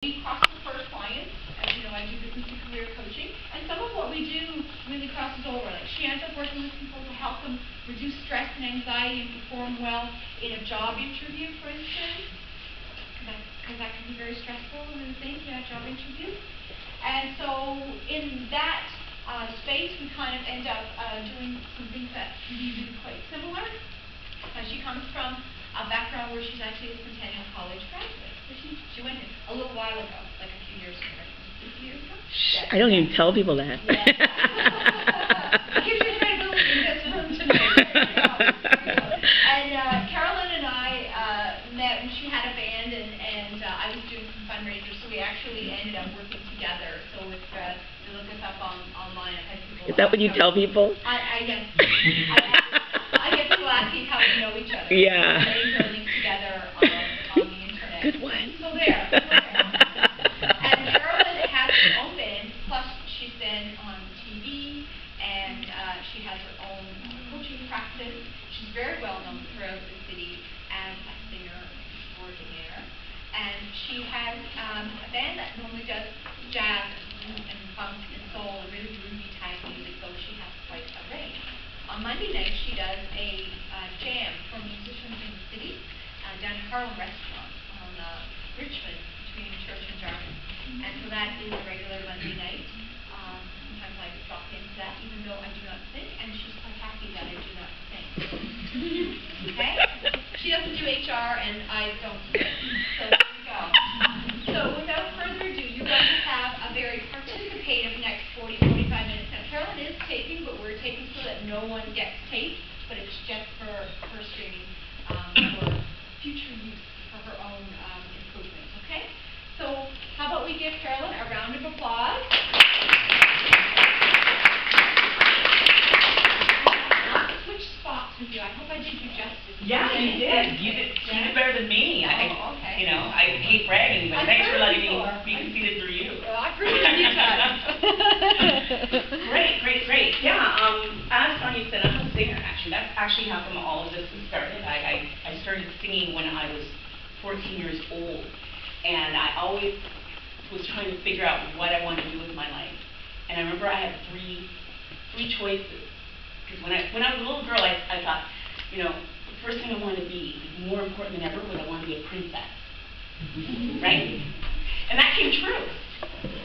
We cross-refer clients. As you know, I do business and career coaching, and some of what we do really crosses over. Like, she ends up working with people to help them reduce stress and anxiety and perform well in a job interview, for instance, because that can be very stressful and things in a job interview. And so in that space, we kind of end up doing some things that can be really quite similar. She comes from a background where she's actually a Centennial College graduate. So she went a little while ago, like a few years ago, right? 50 years ago? Yeah. I don't even tell people that. Yeah. Gives you credibility in this room tonight. And Carolyn and I met when she had a band, and I was doing some fundraisers, so we actually ended up working together. So if you look us up online, I've had people. Is that what you tell people? I guess. I get people asking how we know each other. Yeah. Getting her links together on the internet. Good one. So there. And Carolyn has her own band, plus she's been on TV, and she has her own coaching practice. She's very well known throughout the city as a singer extraordinaire. And she has a band that normally does jazz and funk and soul and really groovy type music, though she has quite a range. On Monday night, she does a jam for musicians in the city down at Carolyn Restaurant on Richmond between Church and Jarman. And so that is a regular Monday night. Sometimes I drop into that, even though I do not sing, and she's quite happy that I do not sing. Okay? She doesn't do HR, and I don't sing. So there we go. So without further ado, you're going to have a very participative next 40-45 minutes. Now, Carolyn is taping, but we're taping so that no one gets taped, but it's just for her streaming for future use for her own improvement. Okay? So how about we give Carolyn a round of applause? I'll switch spots with you. I hope I did you justice. Yeah, you did. You did better than me. Okay. You know, I hate bragging, but thanks for letting me be conceited through you. Well, I appreciate you guys. Great. Yeah, as Sonia said, I'm a singer, actually. That's actually how come all of this was started. I started singing when I was 14 years old, and I always was trying to figure out what I wanted to do with my life. And I remember I had three choices. Because when I was a little girl, I thought, you know, the first thing I wanted to be, more important than ever, was I wanted to be a princess. Right? And that came true.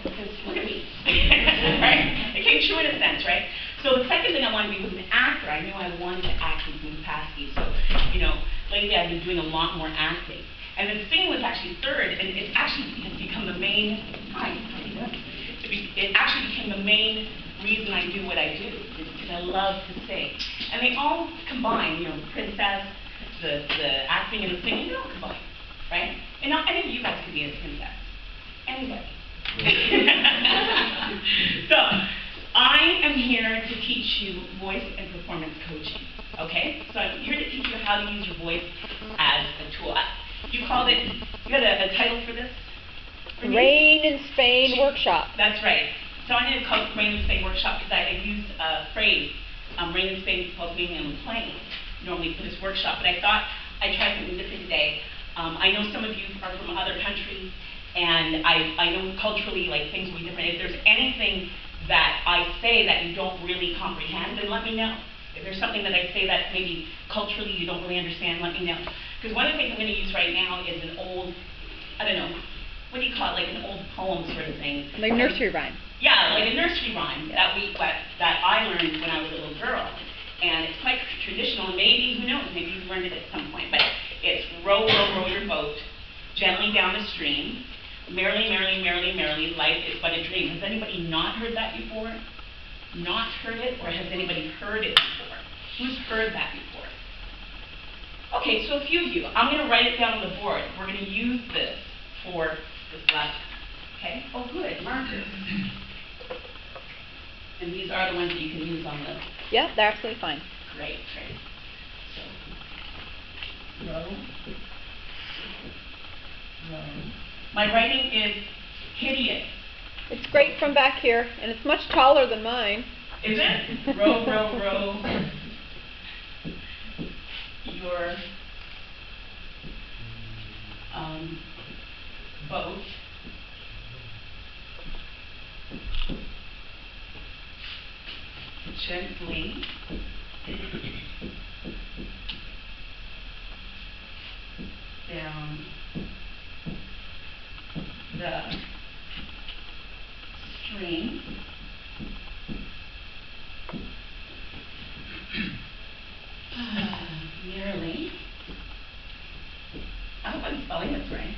Because look at me. Right? It came true in a sense, right? So the second thing I wanted to be was an actor. I knew I wanted to act in some capacity. So, you know, lately I've been doing a lot more acting. And then singing was actually third, and it actually has become the main, it actually became the main reason I do what I do, is because I love to sing. And they all combine, you know, the princess, the acting and the singing, they all combine, right? And now any of you guys could be a princess. Anybody. So, I am here to teach you voice and performance coaching, okay? So I'm here to teach you how to use your voice as a tool. You called it, you had a title for this? Rain in Spain workshop. That's right. So I didn't call it Rain in Spain workshop because I used a phrase, Rain in Spain, supposed to be on the plane, normally for this workshop. But I thought I'd try something different today. I know some of you are from other countries, and I know culturally, like, things will be different. If there's anything that I say that you don't really comprehend, then let me know. If there's something that I say that maybe culturally you don't really understand, let me know. Because one of the things I'm going to use right now is an old, I don't know, what do you call it, like an old poem sort of thing. Like nursery rhyme. Yeah, like a nursery rhyme that I learned when I was a little girl. And it's quite traditional, and maybe, who knows, maybe you've learned it at some point. But it's row, row, row your boat gently down the stream. Merrily, merrily, merrily, merrily, life is but a dream. Has anybody not heard that before? Not heard it, or has anybody heard it before? Who's heard that before? Okay, so a few of you. I'm going to write it down on the board. We're going to use this for this lesson. Okay? Oh, good. Markers. And these are the ones that you can use on the... Yeah, they're absolutely fine. Great. So, row. My writing is hideous. It's great from back here, and it's much taller than mine. Is it? Row, row, row. Your boat gently down the string. Merrily. I hope I'm spelling this right.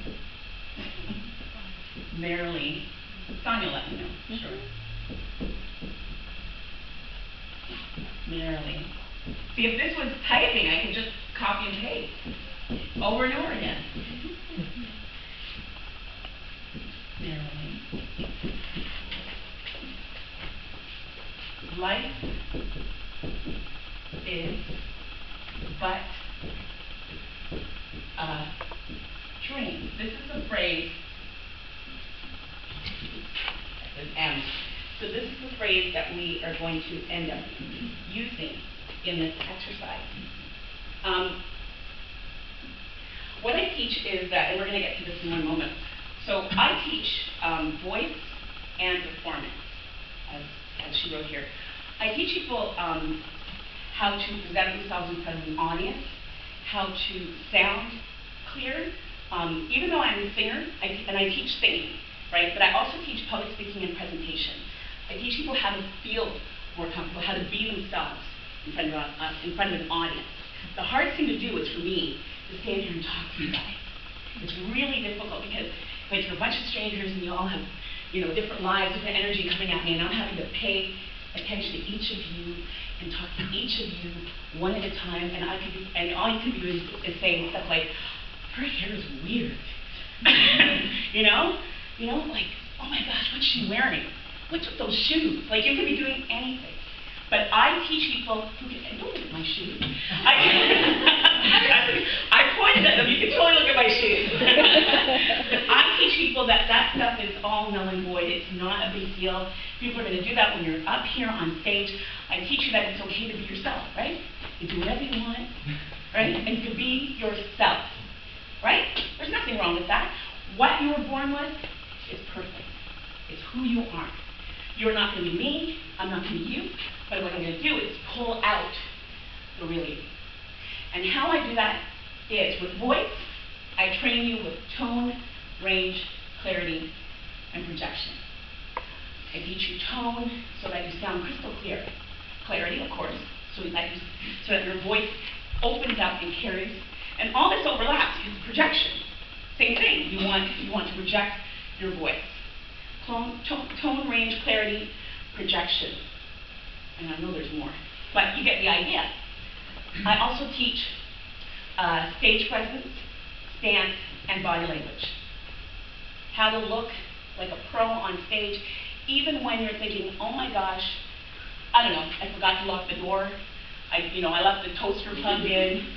Merrily. Sonia, let me know. Sure. Merrily. See, if this was typing, I could just copy and paste over and over again. Merrily. Life is but a dream. This is a phrase. This is M. So this is the phrase that we are going to end up using in this exercise. What I teach is that, and we're going to get to this in one moment. So I teach voice and performance, as she wrote here. I teach people how to present themselves in front of an audience, how to sound clear. Even though I'm a singer, and I teach singing, right? But I also teach public speaking and presentation. I teach people how to feel more comfortable, how to be themselves in front of an audience. The hardest thing to do is for me to stand here and talk to you guys. It's really difficult because you're a bunch of strangers and you all have, different lives, different energy coming at me, and I'm having to pay attention to each of you and talk to each of you one at a time, and all you can do is saying stuff like, her hair is weird. Like, oh my gosh, what's she wearing? What's with those shoes? Like, you could be doing anything. But I teach people who can, don't look at my shoes. I pointed at them, you can totally look at my shoes. I teach people that stuff is all null and void. It's not a big deal. People are going to do that when you're up here on stage. I teach you that it's okay to be yourself, right? You do whatever you want, right? And you can be yourself, right? There's nothing wrong with that. What you were born with is perfect. It's who you are. You're not going to be me, I'm not going to be you, but what I'm going to do is pull out the real you. And how I do that is with voice, I train you with tone, range, clarity, and projection. I teach you tone so that you sound crystal clear. Clarity, of course, so that your voice opens up and carries. And all this overlaps is projection. Same thing. You want to project your voice. Tone, range, clarity, projection. And I know there's more, but you get the idea. I also teach stage presence, stance, and body language. How to look like a pro on stage, even when you're thinking, oh my gosh, I don't know, I forgot to lock the door. I left the toaster plugged in.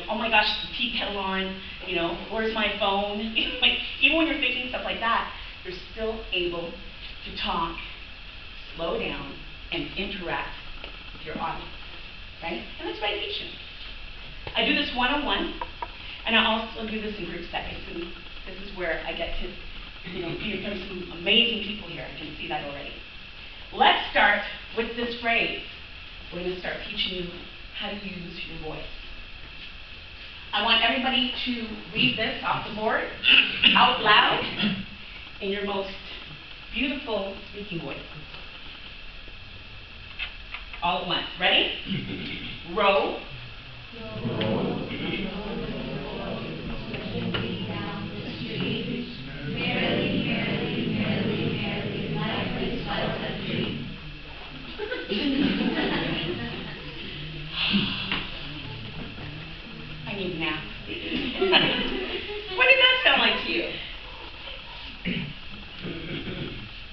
Oh my gosh, is the tea kettle on? Where's my phone? Like, even when you're thinking stuff like that, you're still able to talk, slow down, and interact with your audience, right? And that's what I teach you. I do this one-on-one, and I also do this in group settings, and this is where I get to, hear from some amazing people here. I can see that already. Let's start with this phrase. We're going to start teaching you how to use your voice. I want everybody to read this off the board out loud in your most beautiful speaking voice. All at once. Ready? Row. I need a nap. What did that sound like to you?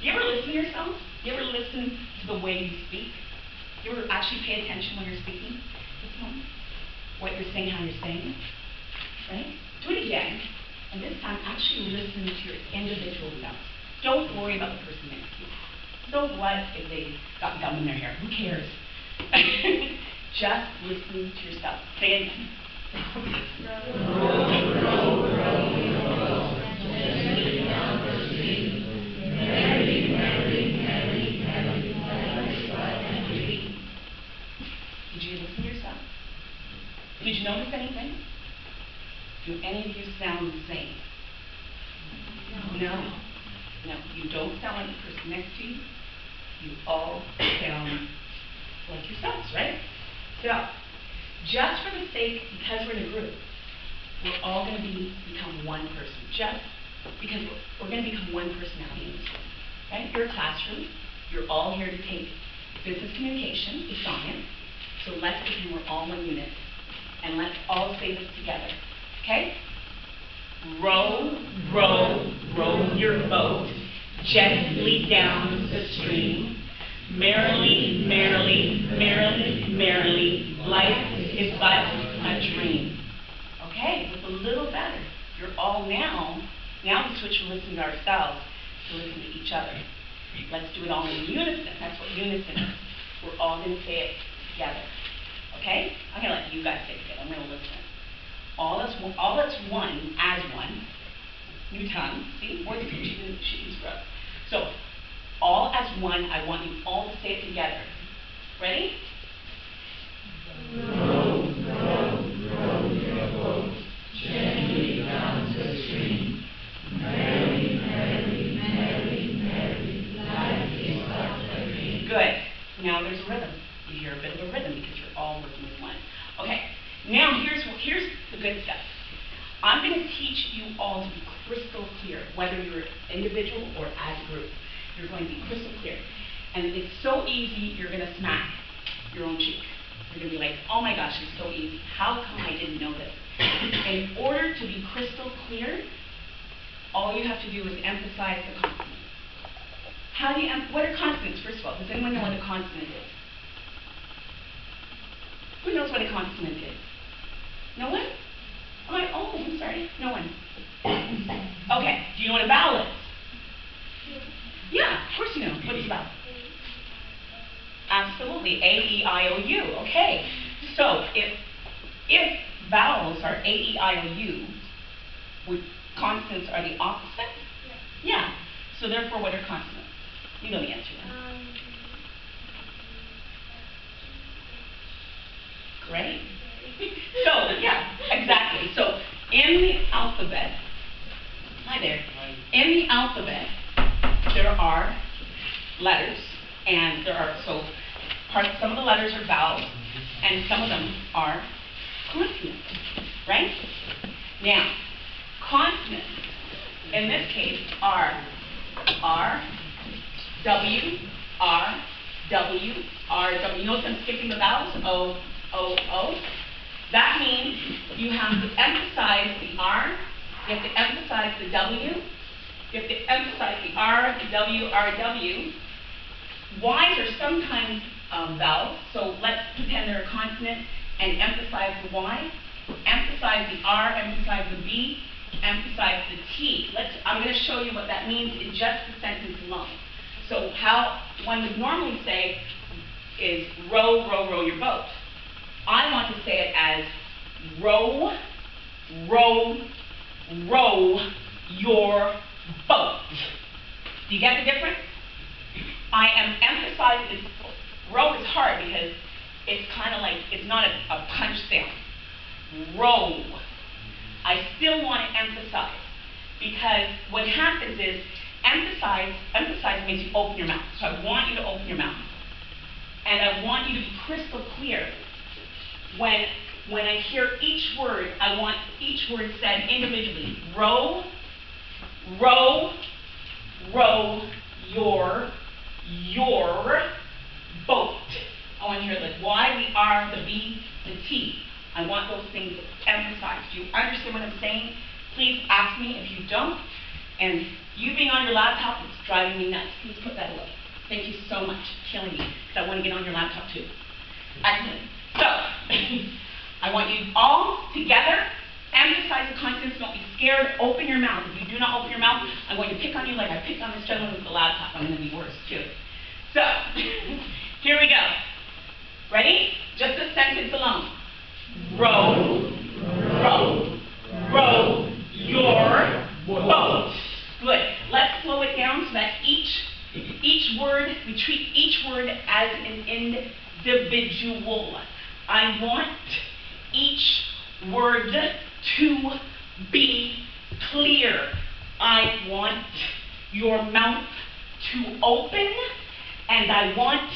You ever listen to yourself? You ever listen to the way you speak? You ever actually pay attention when you're speaking? What you're saying, how you're saying it? Right? Do it again. And this time, actually listen to your individual self. Don't worry about the person next to you. So what if they got gum in their hair? Who cares? Just listen to yourself. Say it again. No. No, you don't sound like the person next to you. You all sound like yourselves, right? So, just for the sake, because we're in a group, we're all going to become one person. Just because we're going to become one personality in this room. Right? You're a classroom. You're all here to take business communication with Sonia. So let's pretend we're all one unit. And let's all say this together. Okay? Row, row, row your boat gently down the stream. Merrily, merrily, merrily, merrily, life is but a dream. Okay, with a little better. You're all now we switch from listening to ourselves to listening to each other. Let's do it all in unison. That's what unison is. We're all going to say it together. Okay? I'm going to let you guys say it together. I'm going to listen. All that's one, as one. New tongue. See? Voice coaching, she can grow. So, all as one, I want you all to say it together. Ready? Row, row, row your boat gently down the stream. Merrily, merrily, merrily, merrily, life is but a dream. Good. Now there's a rhythm. You hear a bit of a rhythm because you're all working as one. Okay. Now here's the good stuff. I'm going to teach you all to be crystal clear, whether you're individual or as a group. You're going to be crystal clear. And it's so easy, you're going to smack your own cheek. You're going to be like, oh my gosh, it's so easy. How come I didn't know this? In order to be crystal clear, all you have to do is emphasize the consonants. How do you, what are consonants, first of all? Does anyone know what a consonant is? Who knows what a consonant is? No one? Oh, I'm sorry. No one. Okay, do you know what a vowel is? Yeah, of course you know. What is a vowel? Absolutely. A-E-I-O-U. Okay. So if vowels are A-E-I-O-U, would consonants are the opposite? Yeah. So therefore, what are consonants? You know the answer. Great. So, yeah, exactly. So, in the alphabet, hi there. In the alphabet, there are letters, and there are, some of the letters are vowels, and some of them are consonants, right? Now, consonants, in this case, are R, W, R, W, R, W. You notice I'm skipping the vowels? O, O, O. That means you have to emphasize the R, you have to emphasize the W, you have to emphasize the R, W, R, W. Y's are sometimes vowels, so let's pretend they're a consonant and emphasize the Y. Emphasize the R, emphasize the B, emphasize the T. I'm going to show you what that means in just the sentence alone. So how one would normally say is row, row, row your boat. I want to say it as row, row, row your boat. Do you get the difference? I am emphasizing, row is hard because it's kind of like, it's not a punch sound. Row. I still want to emphasize because what happens is emphasize means you open your mouth. So I want you to open your mouth. And I want you to be crystal clear. When I hear each word, I want each word said individually. Row, row, row your boat. I want to hear the Y, the R, the B, the T. I want those things emphasized. Do you understand what I'm saying? Please ask me if you don't. And you being on your laptop is driving me nuts. Please put that away. Thank you so much. It's killing me because I want to get on your laptop too. Excellent. So, I want you all together, emphasize the consonants, don't be scared, open your mouth. If you do not open your mouth, I'm going to pick on you like I picked on this gentleman with the laptop. I'm going to be worse too. So, here we go. Ready? Just a sentence alone. Row, row, row your boat. Good. Let's slow it down so that each word, we treat each word as an individual. I want each word to be clear. I want your mouth to open, and I want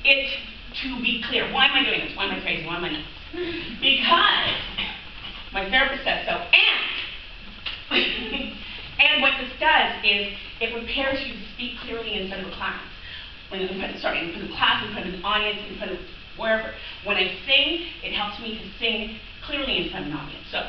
it to be clear. Why am I doing this? Why am I crazy? Why am I nuts? Because my therapist said so. And what this does is it prepares you to speak clearly in front of a class. In front of class, in front of an audience, in front of wherever. When I sing, it helps me to sing clearly in front of an audience. So,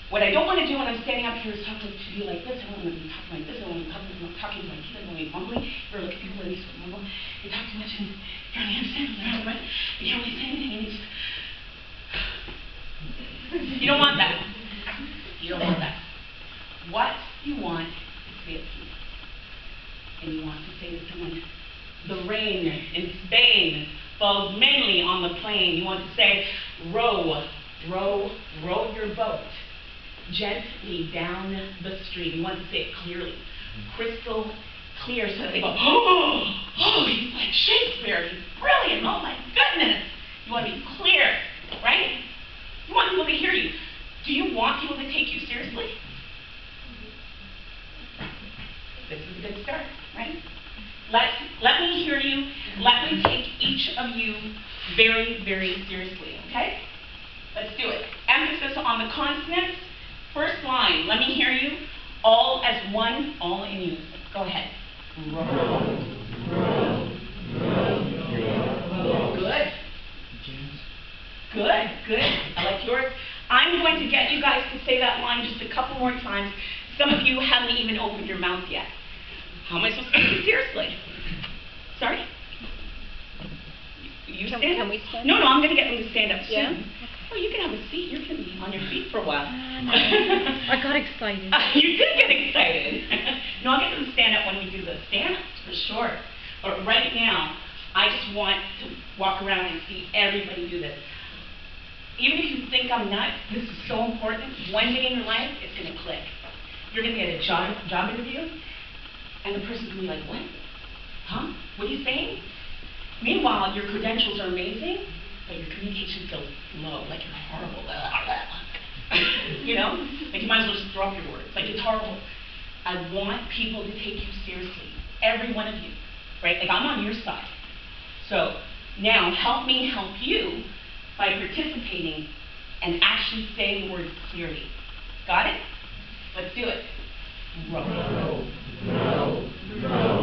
what I don't want to do when I'm standing up here is talking to you like this. I don't want to be talking like this. I don't want to be talking to my kids. I don't want to be mumbling. You're like people that used to mumble. You talk too much and you can't really understand what they're right. You can't really say anything. And you don't want that. You don't want that. What you want is to be at peace. And you want to say to someone, the rain in Spain falls mainly on the plain. You want to say, row, row, row your boat gently down the stream. You want to say it clearly, crystal clear, so that they go, oh, he's like Shakespeare. He's brilliant. Oh my goodness. You want to be clear, right? You want people to hear you. Do you want people to take you seriously? This is a good start, right? Let me hear you. Let me take each of you very, very seriously, okay? Let's do it. Emphasis on the consonants. First line, let me hear you. All as one, all in unison. Go ahead. Good. Good, good. I like yours. I'm going to get you guys to say that line just a couple more times. Some of you haven't even opened your mouth yet. How am I supposed to take you seriously? Sorry? You stand Can up? we stand No, I'm going to get them to stand up soon. Yeah? Oh, you can have a seat. You're going to be on your feet for a while. No. I got excited. You did get excited. No, I'll get them to stand up when we do the stand-ups, for sure. But right now, I just want to walk around and see everybody do this. Even if you think I'm nuts, this is so important. One day in your life, it's going to click. You're going to get a job interview, and the person's going to be like, what? Huh? What are you saying? Meanwhile, your credentials are amazing, but your communication skills low, like you're horrible. You know? Like you might as well just throw up your words. Like it's horrible. I want people to take you seriously. Every one of you. Right? Like I'm on your side. So now help me help you by participating and actually saying the words clearly. Got it? Let's do it. Row. Row. Row.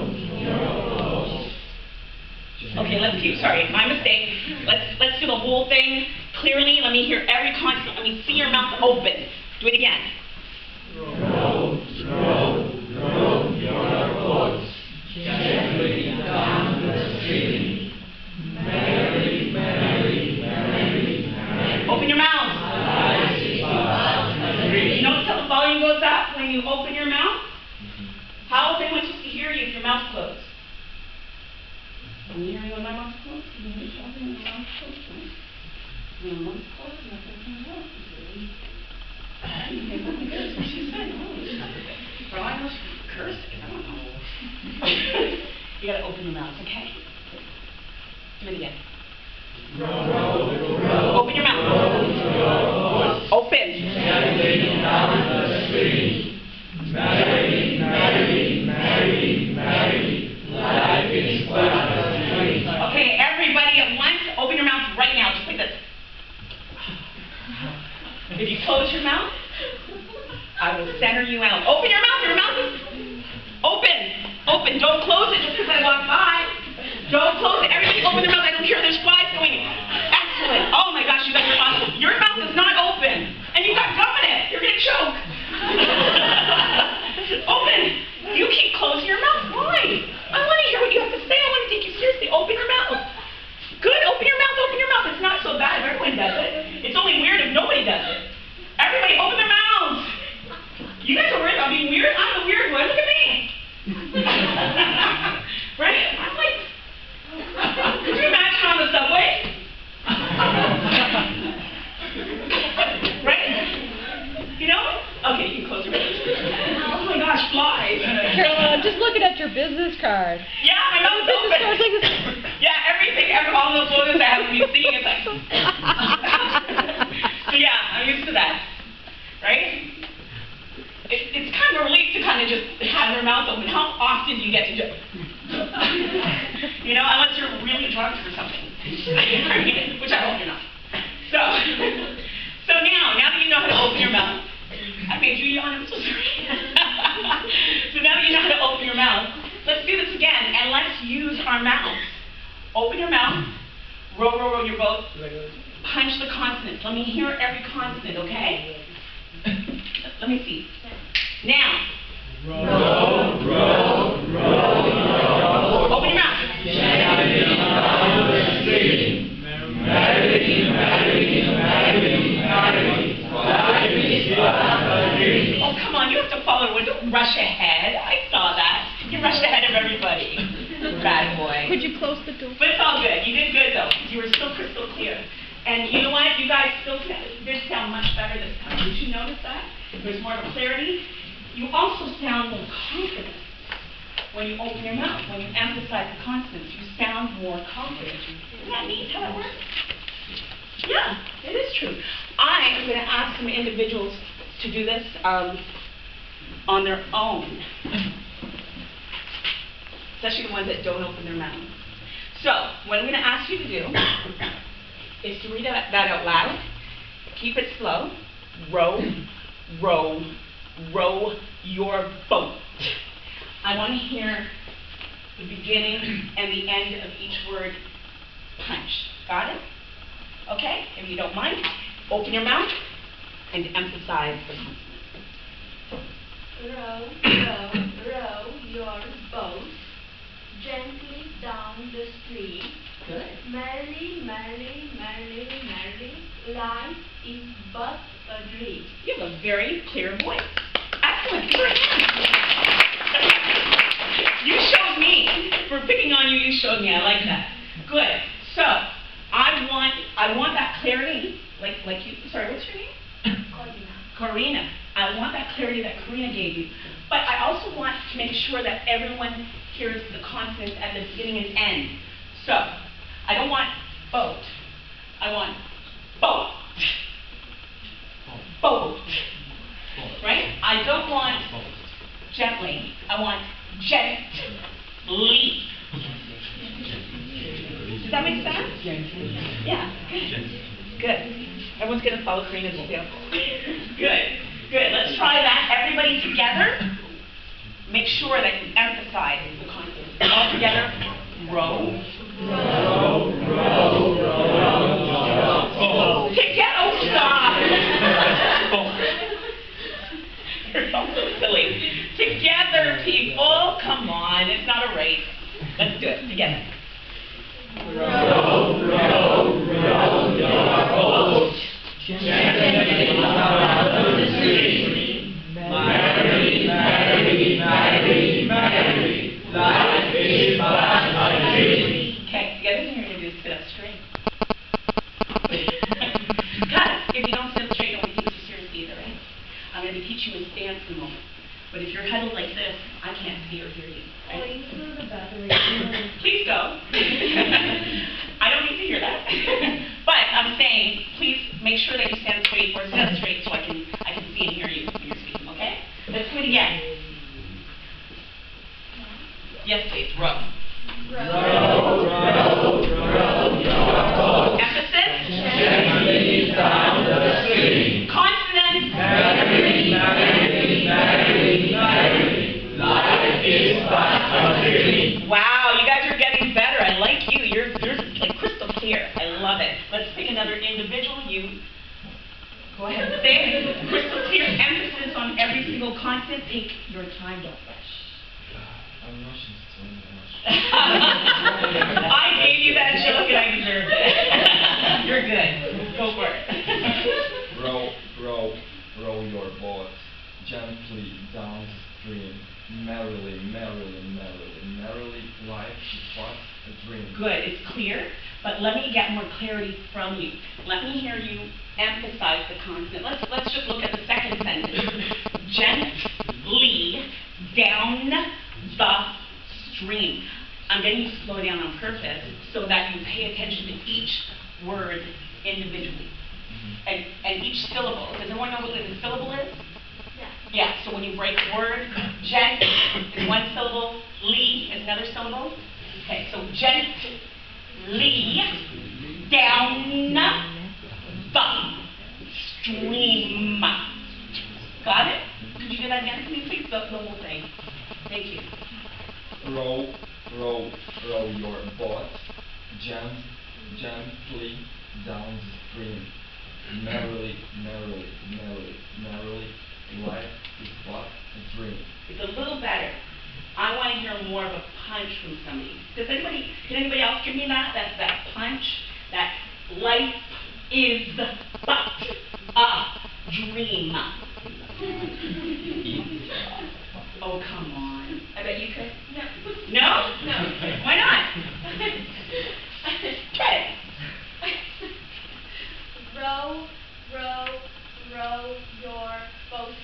Okay, let's keep, sorry, my mistake. Let's do the whole thing clearly. Let me hear every consonant. Let me see your mouth open. Do it again. Row your boat gently down the stream. Merry, merry, merry, merry. Open your mouth. You notice how the volume goes up when you open your mouth? How else anyone supposed to hear you if your mouth's closed? Can you hear me when my mouth's closed? Can you hear me when my mouth's closed? When my mouth's closed, nothing comes out. She said, for all I know, she's cursing. I don't know. You gotta open your mouth, okay? Do it again. Open your mouth. Open. Merry, merry, merry, merry, life is but a dream. Okay, everybody at once, open your mouth right now, just like this. If you close your mouth, I will center you out. Open your mouth is open. Open, don't close it just because I walked by. Don't close it, everybody open their mouth, I don't care, there's flies going in. Excellent, oh my gosh, you guys are awesome. Your mouth is not open, and you got gum in it, you're gonna choke. Open, you keep closing your mouth, why? I want to hear what you have to say, I want to take you seriously, open your mouth. Good, open your mouth, it's not so bad if everyone does it. It's only weird if nobody does it. Everybody open their mouths. You guys are worried about being weird, I'm the weird one, look at me. Right? I'm like, could you imagine on the subway? Right? You know? Okay, you can close your mouth. Oh my gosh, flies. Carolyn, I'm just looking at your business card. Yeah, my mouth's Business open. card's like this. Yeah, everything, all those photos I haven't been seeing is like. So yeah, I'm used to that. Right? it's kind of a relief to kind of just have your mouth open. How often do you get to do it? You know, unless you're really drunk or something. Which I hope you're not. So now that you know how to open your mouth, I made you yawn, I'm so sorry. So now that you know how to open your mouth, let's do this again, and let's use our mouths. Open your mouth, row your boat, punch the consonants. Let me hear every consonant, okay? Let me see. Now. Row. Open your mouth. Gently down the stream. Merrily, life is but a dream. Oh, come on, you have to follow it. Don't rush ahead. I saw that. You rushed ahead of everybody. Bad boy. Could you close the door? But it's all good. You did good, though. You were still crystal clear. And you know what? You guys still did sound much better this time. Did you notice that? There's more clarity. You also sound more confident when you open your mouth. When you emphasize the consonants, you sound more confident. Isn't that neat how that works? Yeah, it is true. I am going to ask some individuals to do this on their own. Especially the ones that don't open their mouth. So, what I'm going to ask you to do is to read that out loud. Keep it slow. Row your boat. I want to hear the beginning and the end of each word punched. Got it? Okay? If you don't mind, open your mouth and emphasize the consonant. Row your boat gently down the stream. Good. Merrily, life is but a dream. You have a very clear voice. Excellent. Give her a hand. You showed me. For picking on you, you showed me. I like that. Good. So, I want that clarity. Like you. Sorry, what's your name? Corina. I want that clarity that Corina gave you. But I also want to make sure that everyone hears the consonants at the beginning and end. So, I don't want boat. I want boat. Boat. Right? I don't want gently. I want gently. Does that make sense? Yeah. Good. Everyone's going to follow Karina's example. Good. Let's try that. Everybody together. Make sure that you emphasize the consonants. All together. Row. Together. Oh, stop. You're so silly. Together, people. Come on. It's not a race. Let's do it together. Row your boat gently down the stream. Merrily, life is but a dream. Okay, the other thing you're going to do is sit up straight. Guys, if you don't sit up straight, don't be taken too seriously either, right? I'm going to be teaching you a stance in a moment. But if you're huddled like this, I can't see or hear you. Right? Going through the bathroom. Please go. I don't need to hear that. But I'm saying, please make sure that you stand straight or sit up straight so I can see and hear you when you're speaking, okay? Let's do it again. Yes, please. Row. Row your boat Emphasis. gently down the stream. Consonants. Merrily, life is but a dream. Wow, you guys are getting better. I like you. You're like crystal clear. I love it. Let's pick another individual. You go ahead and say it. Crystal clear. Emphasis on every single consonant. Take your time. Don't rush. I'm rushing so much. I gave you that joke and I deserved it. You're good. Go for it. Row your boat gently down the stream. Merrily, life is but a dream. Good. It's clear, but let me get more clarity from you. Let me hear you emphasize the consonant. Let's just look at the second sentence. Gently down the stream. I'm getting you to slow down on purpose so that you pay attention to each word individually. And each syllable. Does everyone know what the syllable is? Yeah. Yeah, so when you break a word, gent is one syllable, lee is another syllable. Okay, so gently down the stream. Got it? Could you do that again for me, please? The whole thing. Thank you. Row your boat gently down the stream. Merrily, merrily, merrily, merrily, life is but a dream. It's a little better. I want to hear more of a punch from somebody. Can anybody else give me that punch? That life is but a dream. Oh, come on. I bet you could. No. No? No. Why not? Try it. Row, row, row your boat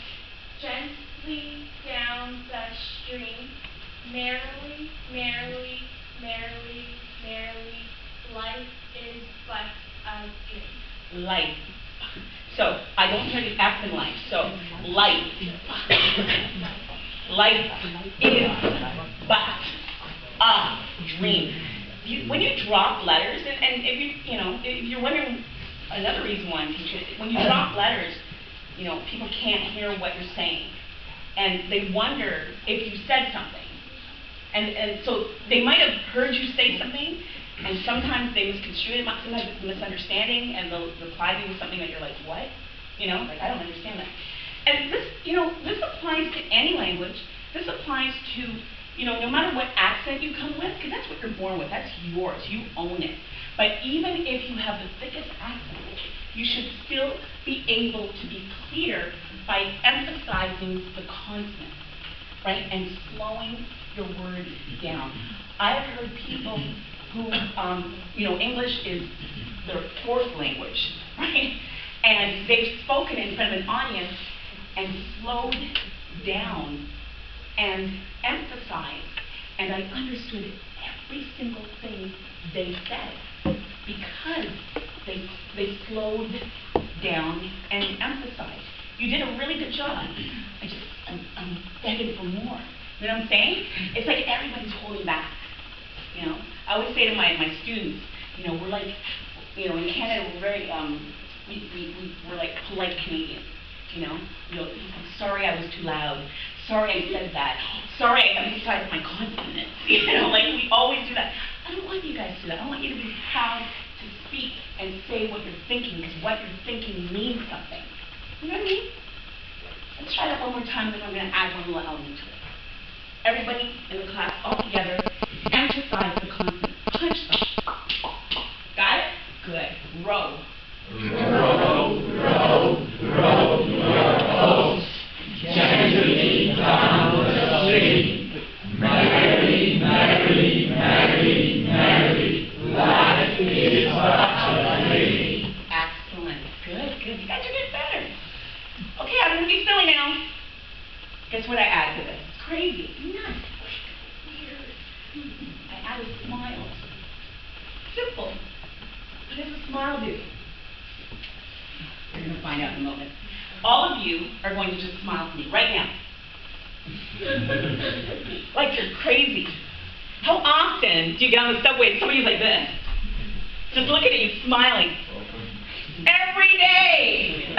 gently down the stream. Merrily, merrily, merrily, merrily, life is but a dream. Life. So, I don't hear the F in life. So, life. Life is but a dream. When you drop letters, and if you're wondering another reason why I'm teaching, when you drop letters, people can't hear what you're saying, and they wonder if you said something, and so they might have heard you say something, and sometimes they misconstrue it. Sometimes it's a misunderstanding, and they'll reply to you with something that you're like, what? Like, I don't understand that. And this applies to any language. This applies to, no matter what accent you come with, because that's what you're born with. That's yours. You own it. But even if you have the thickest accent, you should still be able to be clear by emphasizing the consonants, right? And slowing your words down. I've heard people who, English is their fourth language, right? And they've spoken in front of an audience and slowed down and emphasized, and I understood every single thing they said because they slowed down and emphasized. You did a really good job. I'm begging for more. You know what I'm saying? It's like everybody's holding back. I always say to my students, we're like, in Canada we're very we're like polite Canadians. Sorry I was too loud. Sorry I said that. Sorry I emphasized my consonants. Like we always do that. I don't want you guys to do that. I want you to be proud to speak and say what you're thinking, because what you're thinking means something. You know what I mean? Let's try that one more time, then I'm going to add one little element to it. Everybody in the class, all together, emphasize the consonant. Punch them. Got it? Good. Row. Row, row, row your boat gently down the stream. Merrily, merrily, merrily, merrily, life is but a dream. Excellent. Good, good. You guys are getting better. Okay, I'm going to be silly now. Guess what I add to this? It's crazy. Nuts. Weird. I added smiles. Simple. What does a smile do? You're going to find out in a moment. All of you are going to just smile at me right now. Like you're crazy. How often do you get on the subway and somebody's like this? Just looking at you smiling. Every day.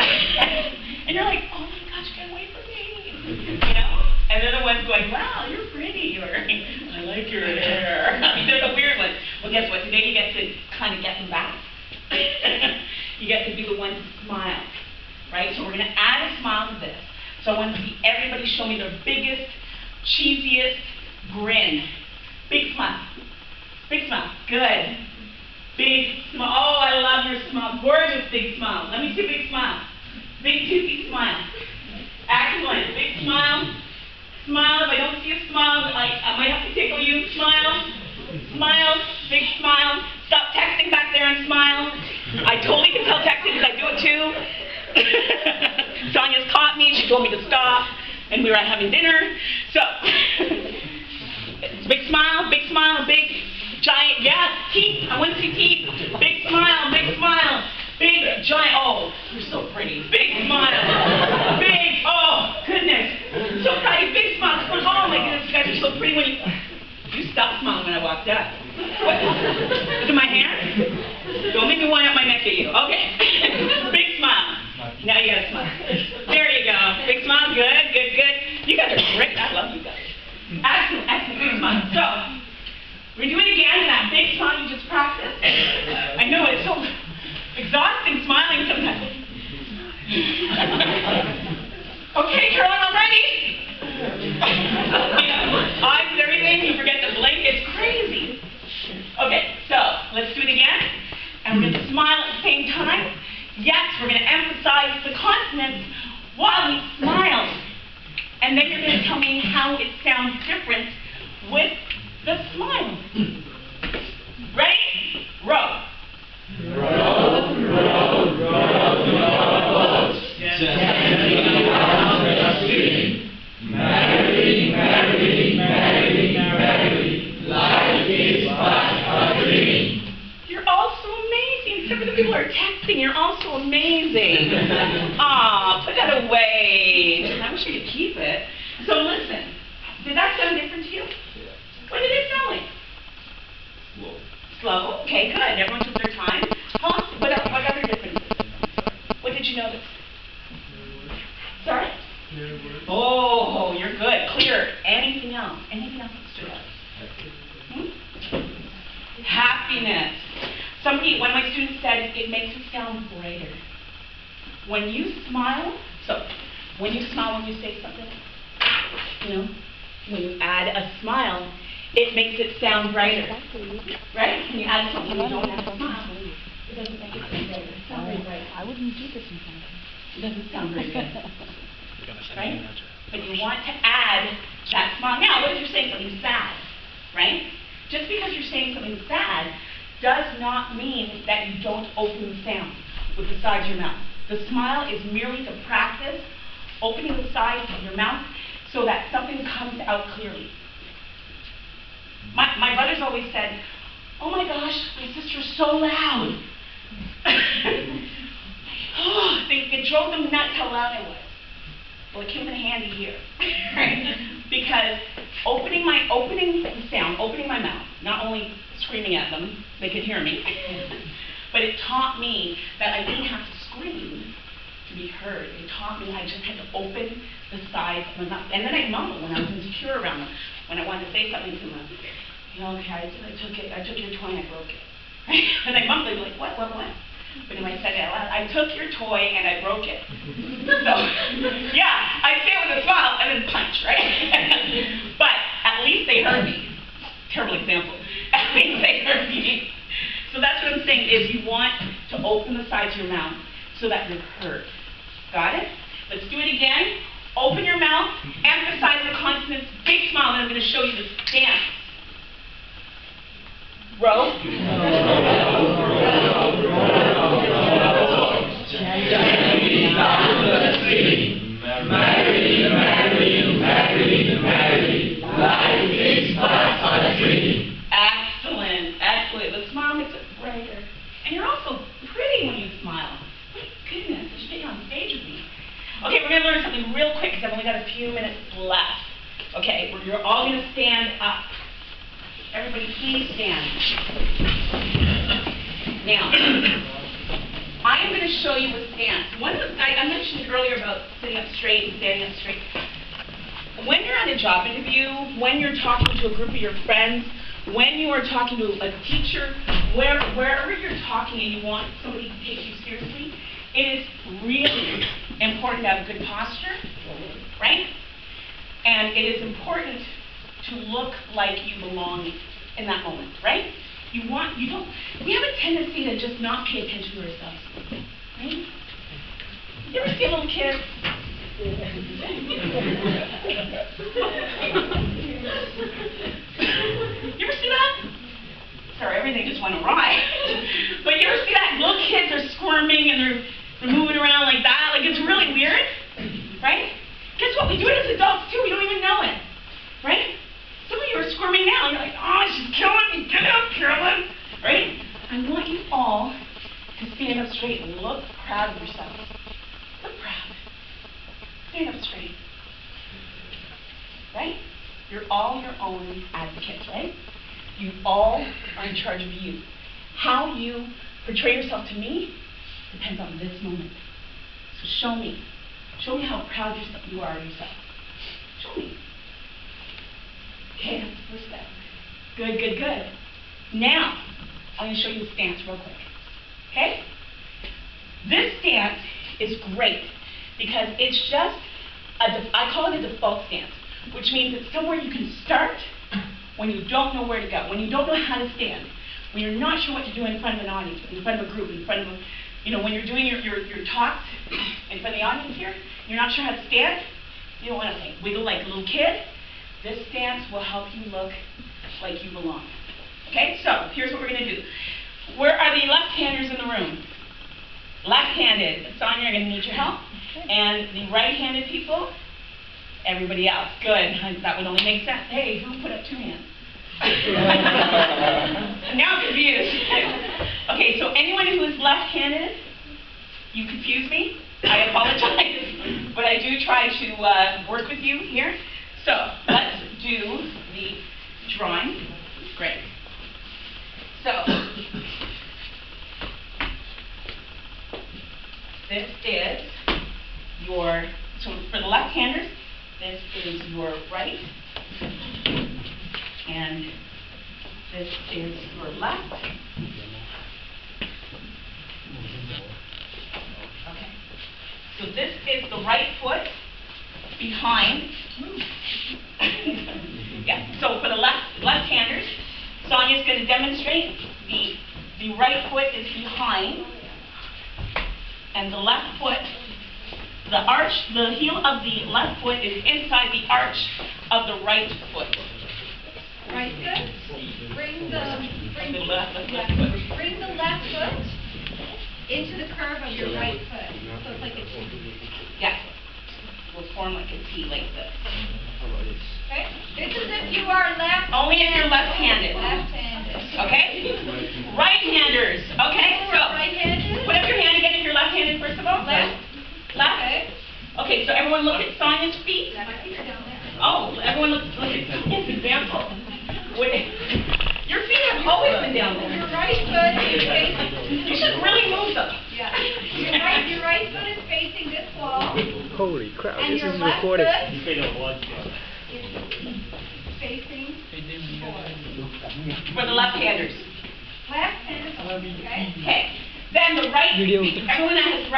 And you're like, oh my gosh, get away from me. And they're the ones going, wow, you're pretty. Or I like your hair. They're the weird ones. Well, guess what? Today you get to kind of get them back. You get to be the one to smile. Right? So we're going to add a smile to this. So I want to see everybody show me their biggest, cheesiest grin. Big smile. Big smile. Good. Big smile. Oh, I love your smile. Gorgeous big smile. Let me see a big smile. Big toothy smile. Excellent. Big smile. Smile. If I don't see a smile, I might have to tickle you. Smile. Smile. Big smile. Stop texting back there and smile. I totally can tell texting because I do it too. Sonia's caught me. She told me to stop, and we were having dinner. So, big smile, big giant, yeah, teeth. I want to see teeth. Big smile, big giant. Oh, you're so pretty. Big smile, big. Oh goodness. so proud of you. Big smile. Come on. Oh my goodness, you guys are so pretty when you stopped smiling when I walked up. What? Was it my hair? Don't make me wind up my neck at you. Okay. Big smile. Now you gotta smile. There you go. Big smile. Good, good, good. You guys are great. I love you guys. Excellent, excellent. Big smile. So, we're doing it again. That big smile you just practiced. I know it's so exhausting smiling sometimes. Okay, Carolyn, I'm ready. Eyes and everything. You forget to blink. It's crazy. Okay, so let's do it again. And we're going to smile at the same time. Yes, we're going to emphasize the consonants while we smile. And then you're going to tell me how it sounds different with the smile. Ready? Row. Row, row, row your boat gently down the stream. Merrily, merrily, merrily, merrily, life is but a dream. You're all so amazing. Except for the people who are texting, you're all so amazing. Aw, put that away. I wish I could keep it. So listen, did that sound different to you? What did it sound like? Slow. Slow? Okay, good. Everyone took their time. What other differences? What did you notice? Sorry? Oh, you're good. Clear. Anything else? Anything else that stood out? Happiness. One of my students said it makes it sound brighter. When you smile, when you say something, when you add a smile, it makes it sound brighter. Right? When you add something you don't have a smile, it doesn't make it sound brighter. It sounds very bright. I wouldn't do this in front of him. It doesn't sound very good. Right? But you want to add that smile. Now, what if you're saying something sad? Right? Just because you're saying something sad does not mean that you don't open the sound with the sides of your mouth. The smile is merely to practice opening the sides of your mouth so that something comes out clearly. My brothers always said, "Oh my gosh, my sister's so loud." It drove them nuts how loud I was. Well, it came in handy here, right? Because opening the sound, opening my mouth, not only screaming at them, they could hear me, but it taught me that I didn't have to scream to be heard. It taught me I just had to open the sides of my mouth. And then I'd mumble when I was insecure around them. When I wanted to say something to them, okay, I took your toy and I broke it. And I mumble, they'd be like, what? But when I said it out loud, I took your toy and I broke it. So, yeah, I say it with a smile and then punch, right? But at least they heard me. Terrible example. At least they heard me. So that's what I'm saying is you want to open the sides of your mouth so that you're heard. Got it? Let's do it again. Open your mouth, emphasize the consonants, big smile, and I'm going to show you this dance. Row. Gently down the stream. Merrily, merrily, merrily, merrily, life is but a dream. Excellent, excellent. The smile makes it brighter. And you're also pretty when you smile. My goodness, I should get you on stage with me. Okay, we're going to learn something real quick because I've only got a few minutes left. Okay, you're all going to stand up. Everybody please stand. Now, I am going to show you a stance. I mentioned earlier about sitting up straight and standing up straight. When you're at a job interview, when you're talking to a group of your friends, when you are talking to a teacher, wherever you're talking and you want somebody to take you seriously, it is really important to have a good posture, right? And it is important to look like you belong in that moment, right? We have a tendency to just not pay attention to ourselves, right? You ever see a little kid? You ever see that? Sorry, everything just went awry. But you ever see that? Little kids are squirming and they're moving around like that. Like, it's really weird, right? Guess what? We do it as adults, too. We don't even know it, right? Some of you are squirming now. You're like, oh, she's killing me. Get up, Carolyn. Right? I want you all to stand up straight and look proud of yourselves. Look proud. Stand up straight. own advocates, right? You all are in charge of you. How you portray yourself to me depends on this moment. So show me. Show me how proud you are of yourself. Show me. Okay, that's the first step. Good, good, good. Now, I'm going to show you the stance real quick. Okay? This stance is great because it's just, I call it a default stance, which means it's somewhere you can start when you don't know where to go, when you don't know how to stand, when you're not sure what to do in front of an audience, in front of a group, in front of, when you're doing your talks in front of the audience here, you're not sure how to stand, you don't want to wiggle like a little kid. This stance will help you look like you belong. Okay, so here's what we're going to do. Where are the left-handers in the room? Left-handed. Sonia, you're going to need your help. And the right-handed people? Everybody else. Good. That would only make sense. Hey, who put up 2 hands? Now I'm confused. Okay, so anyone who is left-handed, you confuse me. I apologize. But I do try to work with you here. So let's do the drawing. Great. So this is your, so for the left-handers, this is your right, and this is your left. Okay. So this is the right foot behind. Yeah. So for the left-handers, Sonia's going to demonstrate the right foot is behind, and the left foot, the heel of the left foot is inside the arch of the right foot. Right foot. Bring the left foot into the curve of your right foot. So it's like a T. Yeah. Will form like a T like this. Okay? This is if you are left. Only if you're left-handed. Left-handed. Okay? Right-handers. Okay? So Right-handed. put up your hand again if you're left-handed first of all. Left. Left. Okay. Okay, so everyone look at Sonia's feet. My feet are down there. Oh, everyone look at Sonia's example. Your feet have always been down there. Your right foot is facing. You should really move them. Yeah. Your right foot is facing this wall. Holy crap, And this your is left recorded. foot is facing forward. For the left-handers. Left-handed. Okay. Okay. Then the right feet. Everyone that's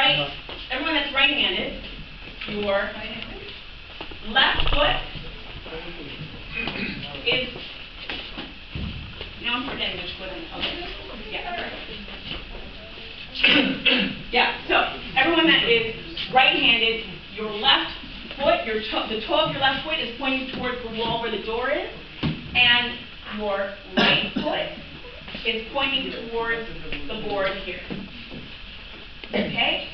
right-handed, your left foot is. Now I'm forgetting which foot I'm. Okay. Yeah. Yeah. So everyone that is right-handed, your left foot, the toe of your left foot is pointing towards the wall where the door is, and your right foot is pointing towards the board here. Okay?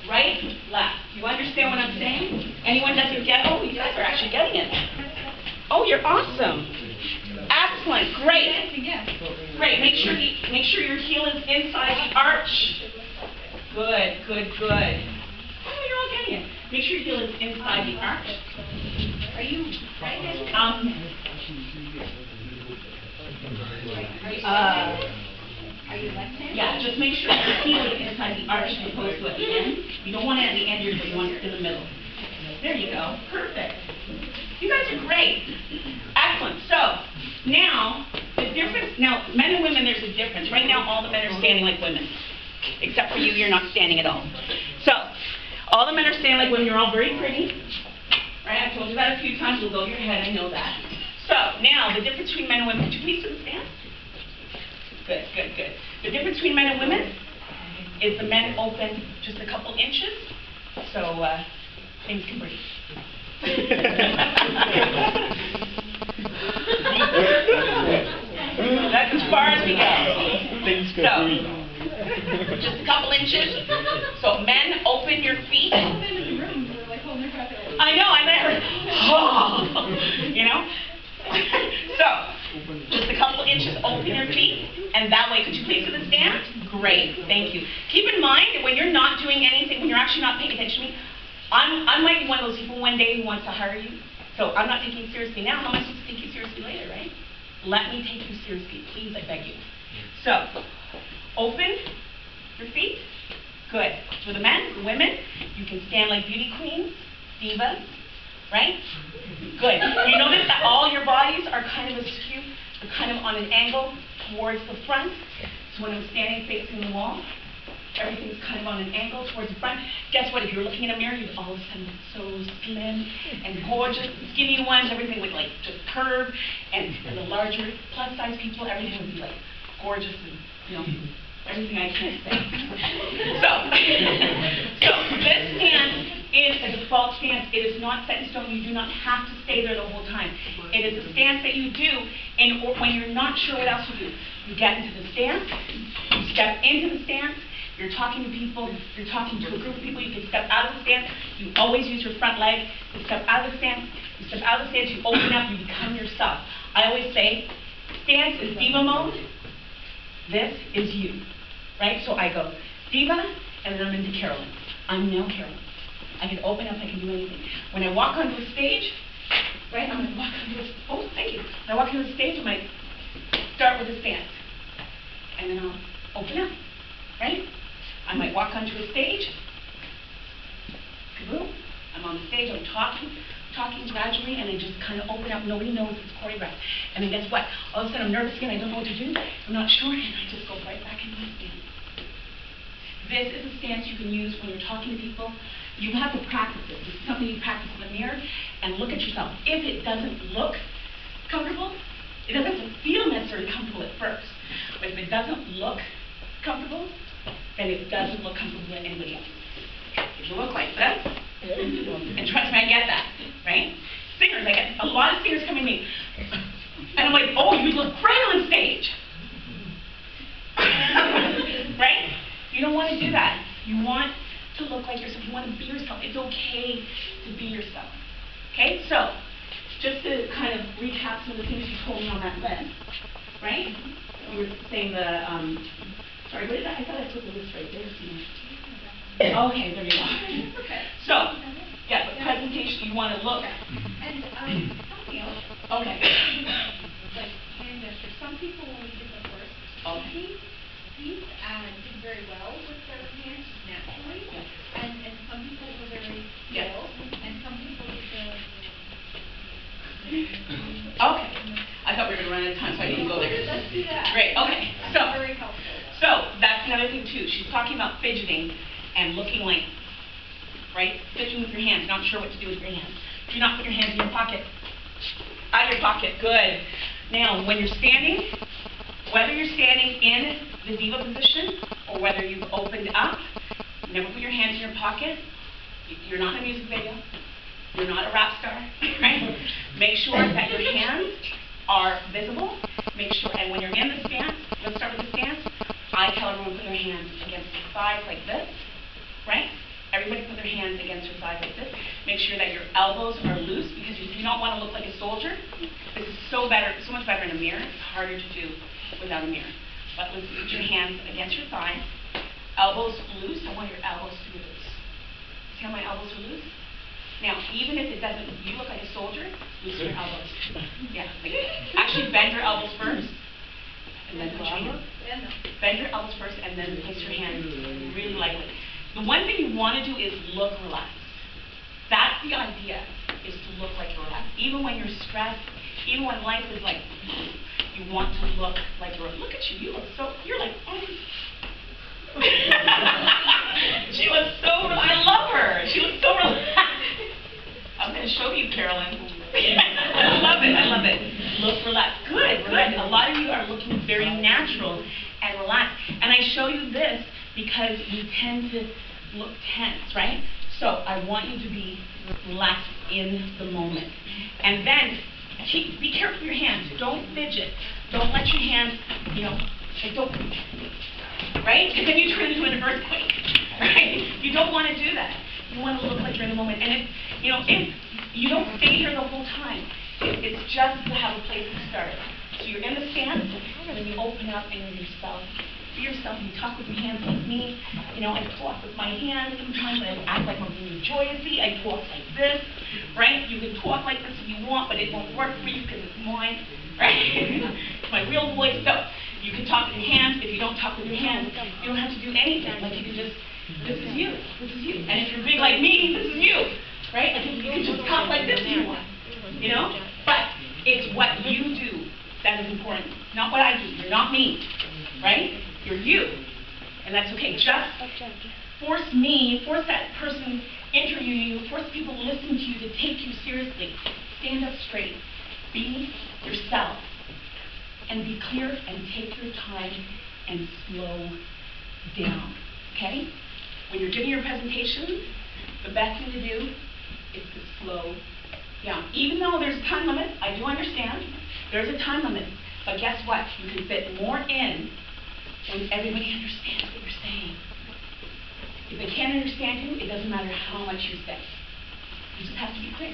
Right, left. You understand what I'm saying? Anyone doesn't get? Oh, you guys are actually getting it. Oh, you're awesome. Excellent. Great. Great. Make sure your heel is inside the arch. Good, good, good. Oh, you're all getting it. Make sure your heel is inside the arch. Are you right-handed? Are you left-handed? Yeah, just make sure your heel is inside the arch as opposed to at the end. You don't want it at the end, you want it in the middle. There you go. Perfect. You guys are great. Excellent. So, now, the difference, men and women, there's a difference. Right now, all the men are standing like women. Except for you, you're not standing at all. So, all the men are standing like women. You're all very pretty. Right? I've told you that a few times. It'll go over your head. I know that. So, now, the difference between men and women. Could you please stand? Good, good, good. The difference between men and women is the men open just a couple inches, so things can breathe. That's as far as we go. Things can So, breathe. just a couple inches. So men, open your feet. I know, I met her. You know? So, just a couple inches, open your feet, and that way, could you please do the stand? Great, thank you. Keep in mind that when you're not doing anything, when you're actually not paying attention to me, I might be one of those people one day who wants to hire you So I'm not taking you seriously now. How am I supposed to take you seriously later, right? Let me take you seriously, please, I beg you. So, open your feet. Good. For the men, the women, you can stand like beauty queens, divas, right? Good. You notice that all your bodies are kind of askew, they're kind of on an angle towards the front. So when I'm standing facing the wall, everything's kind of on an angle towards the front. Guess what? If you're looking in a mirror, you'd all of a sudden look so slim and gorgeous. The skinny ones, everything would like just curve, and the larger plus size people, everything would be like gorgeous and, you know, everything I can't say. So this stance is a default stance. It is not set in stone. You do not have to stay there the whole time. It is a stance that you do when you're not sure what else to do. You get into the stance, you step into the stance, you're talking to people, you're talking to a group of people, you can step out of the stance, you always use your front leg, you step out of the stance, you open up, you become yourself. I always say, stance is diva mode, this is you, right? So I go diva, and then I'm into Carolyn. I'm now Carolyn. I can open up, I can do anything. When I walk onto a stage, right, I'm going to walk onto a, oh, thank you. When I walk onto the stage, I might start with a stance, and then I'll open up, right? I might walk onto a stage, kaboom, I'm on the stage, I'm talking gradually, and I just kind of open up, nobody knows it's choreographed. And then guess what? All of a sudden I'm nervous again, I don't know what to do, I'm not sure, and I just go right back into my stance. This is a stance you can use when you're talking to people. You have to practice it. This is something you practice in the mirror, and look at yourself. If it doesn't look comfortable, it doesn't feel necessarily comfortable at first, but if it doesn't look comfortable, then it doesn't look comfortable to anybody else. If you look like this, and trust me, I get that, right? Singers, I get a lot of singers coming to me, and I'm like, oh, you look great on stage. Right? You don't want to do that. You want to look like yourself. You want to be yourself. It's okay to be yourself. Okay? So, just to kind of recap some of the things you told me on that list, right? You were saying the, sorry, what did I thought I put the list right there. Okay, there you go. Okay. So, yeah, but presentation, you want to look. And something else. Okay. Like hand gestures. Some people, when we did the first Okay. piece, did very well with their hands naturally, and some people were very Yes. slow, and some people did the. Okay. I thought we were going to run out of time, so I didn't go there. Let's do that. Great. Okay. That's very helpful. So that's another thing too. She's talking about fidgeting and looking like, right? Fidgeting with your hands, not sure what to do with your hands. Do not put your hands in your pocket. Out of your pocket. Good. Now, when you're standing, whether you're standing in the diva position or whether you've opened up, never put your hands in your pocket. You're not in a music video. You're not a rap star, right? Make sure that your hands are visible. Make sure, and when you're in the stance, let's start with the stance. I tell everyone to put their hands against their thighs like this, right? Everybody put their hands against their thighs like this. Make sure that your elbows are loose, because if you don't want to look like a soldier, this is so much better in a mirror. It's harder to do without a mirror. But let's put your hands against your thighs. Elbows loose. I want your elbows to be loose. See how my elbows are loose? Now, even if it doesn't, you look like a soldier, loosen your elbows. Yeah. Like, actually, bend your elbows first, and then put your hands. Bend your elbows first, and then place your hands really lightly. The one thing you want to do is look relaxed. That's the idea, is to look like you're relaxed. Even when you're stressed, even when life is like, you want to look like you're, look at you, you look so, you're like, oh. She looks so, I love her. She looks so relaxed. I'm going to show you, Carolyn. I love it, I love it. Look relaxed. Good, good. A lot of you are looking very natural and relaxed. And I show you this because we tend to look tense, right? So I want you to be relaxed in the moment. And then, be careful with your hands. Don't fidget. Don't let your hands, you know, like don't, right? Because then you turn into an earthquake, right? You don't want to do that. You want to look like you're in the moment. And if you don't stay here the whole time, it's just to have a place to start. So you're in the stance, and then you open up and you're yourself. be yourself. You talk with your hands like me. You know, I talk with my hands. Sometimes I act like I'm being joyously. I talk like this, right? You can talk like this if you want, but it won't work for you because it's mine, right? It's my real voice. So you can talk with your hands. If you don't talk with your hands, you don't have to do anything. Like you can just, this is you. This is you. And if you're big like me, this is you, right? Like you can just talk like this if you want, you know? But it's what you do that is important, not what I do. You're not me, right? You're you, and that's okay. Just force that person interviewing you, force people to listen to you, to take you seriously. Stand up straight. Be yourself. And be clear and take your time and slow down, okay? When you're giving your presentation, the best thing to do is to slow down. Even though there's a time limit, I do understand, there's a time limit. But guess what? You can fit more in when everybody understands what you're saying. If they can't understand you, it doesn't matter how much you say. You just have to be clear.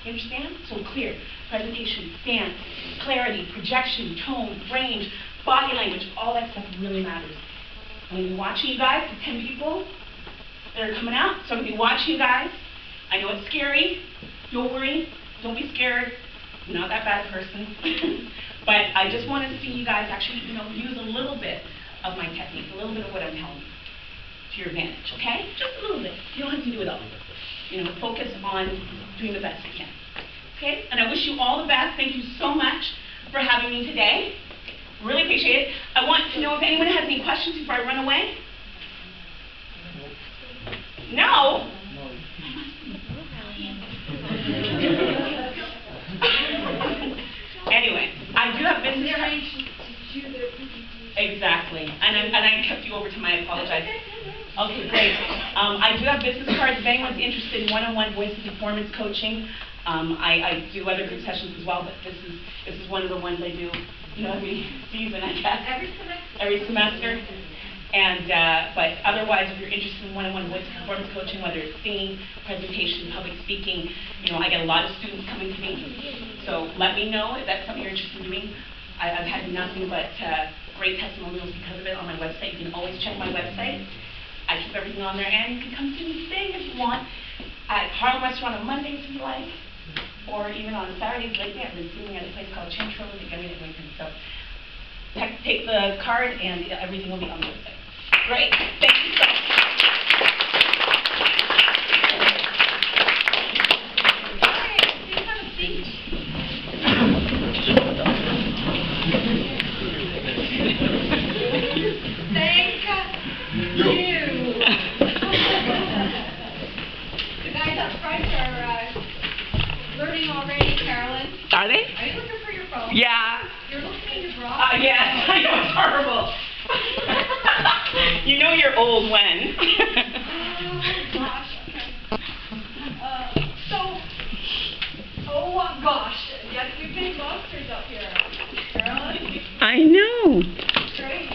You understand? So clear. Presentation, stance, clarity, projection, tone, range, body language, all that stuff really matters. I'm going to be watching you guys, the 10 people that are coming out. So I'm going to be watching you guys. I know it's scary. Don't worry. Don't be scared. I'm not that bad a person. But I just want to see you guys actually, use a little bit of my technique, a little bit of what I'm telling you to your advantage, okay? Just a little bit. You don't have to do it all. Focus on doing the best you can. Okay? And I wish you all the best. Thank you so much for having me today. Really appreciate it. I want to know if anyone has any questions before I run away. No? Anyway, I do have business cards. Exactly. And I kept you over time. I apologize. Okay, great. I do have business cards. If anyone's interested in one-on-one voice and performance coaching, I do other group sessions as well, but this is one of the ones I do, every season, I guess. Every semester. And but otherwise, if you're interested in one-on-one voice and performance coaching, whether it's singing, presentation, public speaking, I get a lot of students coming to me. So let me know if that's something you're interested in doing. I've had nothing but great testimonials because of it on my website. You can always check my website. I keep everything on there, and you can come see me sing if you want at Harlem Restaurant on Mondays if you like, or even on Saturdays. Lately, I've been singing at a place called Chintro. They get me at Lincoln. So take the card, and everything will be on the website. Great. Thank you so much. Already, Carolyn. Are they? Are you looking for your phone? Yeah. You're looking at your bra? Yes, I know, it's horrible. You're old when. Oh, gosh. Oh, gosh. Yes, we've been monsters up here. Carolyn? I know. Great.